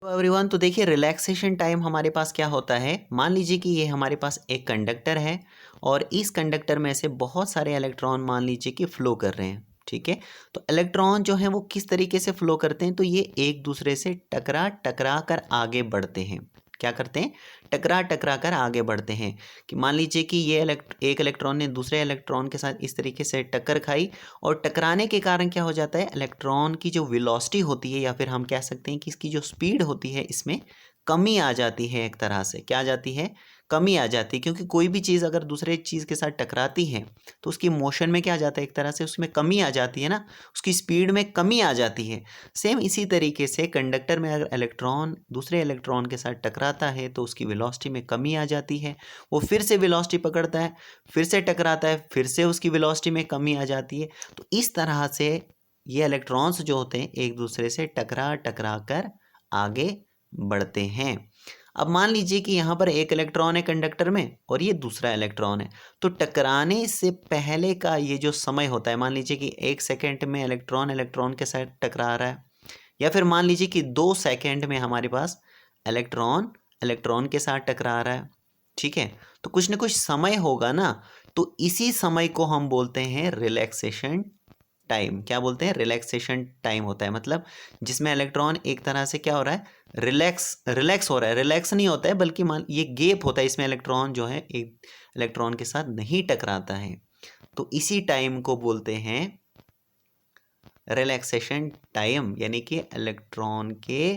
तो एवरीवन, तो देखिए रिलैक्सेशन टाइम हमारे पास क्या होता है। मान लीजिए कि ये हमारे पास एक कंडक्टर है और इस कंडक्टर में से बहुत सारे इलेक्ट्रॉन मान लीजिए कि फ्लो कर रहे हैं। ठीक है, तो इलेक्ट्रॉन जो हैं वो किस तरीके से फ्लो करते हैं, तो ये एक दूसरे से टकरा टकरा कर आगे बढ़ते हैं। क्या करते हैं? टकरा टकरा कर आगे बढ़ते हैं। कि मान लीजिए कि ये एक इलेक्ट्रॉन ने दूसरे इलेक्ट्रॉन के साथ इस तरीके से टक्कर खाई और टकराने के कारण क्या हो जाता है, इलेक्ट्रॉन की जो वेलोसिटी होती है या फिर हम कह सकते हैं कि इसकी जो स्पीड होती है इसमें कमी आ जाती है। एक तरह से क्या आ जाती है? कमी आ जाती है, क्योंकि कोई भी चीज़ अगर दूसरे चीज़ के साथ टकराती है तो उसकी मोशन में क्या आ जाता है, एक तरह से उसमें कमी आ जाती है ना, उसकी स्पीड में कमी आ जाती है। सेम इसी तरीके से कंडक्टर में अगर इलेक्ट्रॉन दूसरे इलेक्ट्रॉन के साथ टकराता है तो उसकी वेलोसिटी में कमी आ जाती है। वो फिर से वेलोसिटी पकड़ता है, फिर से टकराता है, फिर से उसकी वेलोसिटी में कमी आ जाती है। तो इस तरह से ये इलेक्ट्रॉन्स जो होते हैं एक दूसरे से टकरा टकरा कर आगे बढ़ते हैं। अब मान लीजिए कि यहाँ पर एक इलेक्ट्रॉन है कंडक्टर में और ये दूसरा इलेक्ट्रॉन है, तो टकराने से पहले का ये जो समय होता है, मान लीजिए कि 1 सेकेंड में इलेक्ट्रॉन इलेक्ट्रॉन के साथ टकरा रहा है, या फिर मान लीजिए कि 2 सेकेंड में हमारे पास इलेक्ट्रॉन इलेक्ट्रॉन के साथ टकरा रहा है। ठीक है, तो कुछ ना कुछ समय होगा ना, तो इसी समय को हम बोलते हैं रिलैक्सेशन टाइम। क्या बोलते हैं? रिलैक्सेशन टाइम होता है, मतलब जिसमें इलेक्ट्रॉन एक तरह से क्या हो रहा है, रिलैक्स रिलैक्स हो रहा है। रिलैक्स नहीं होता है बल्कि मान ये गैप होता है, इसमें इलेक्ट्रॉन जो है एक इलेक्ट्रॉन के साथ नहीं टकराता है। तो इसी टाइम को बोलते हैं रिलैक्सेशन टाइम, यानी कि इलेक्ट्रॉन के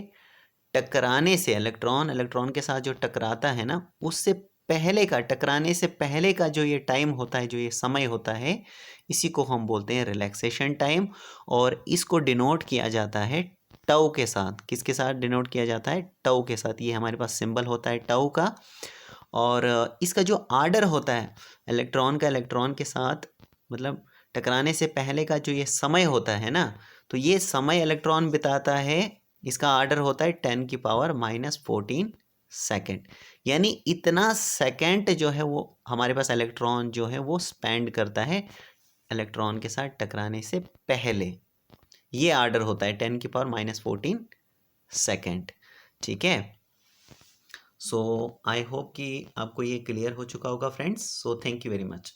टकराने से, इलेक्ट्रॉन इलेक्ट्रॉन के साथ जो टकराता है ना, उससे पहले का, टकराने से पहले का जो ये टाइम होता है, जो ये समय होता है, इसी को हम बोलते हैं रिलैक्सेशन टाइम। और इसको डिनोट किया जाता है टाउ के साथ। किसके साथ डिनोट किया जाता है? टाउ के साथ। ये हमारे पास सिंबल होता है टाउ का। और इसका जो आर्डर होता है इलेक्ट्रॉन का, इलेक्ट्रॉन के साथ मतलब टकराने से पहले का जो ये समय होता है ना, तो ये समय इलेक्ट्रॉन बिताता है, इसका आर्डर होता है 10⁻⁻14 सेकेंड। यानी इतना सेकेंड जो है वो हमारे पास इलेक्ट्रॉन जो है वो स्पेंड करता है इलेक्ट्रॉन के साथ टकराने से पहले। ये आर्डर होता है 10⁻⁻14 सेकेंड। ठीक है, सो आई होप कि आपको ये क्लियर हो चुका होगा friends. So thank you very much.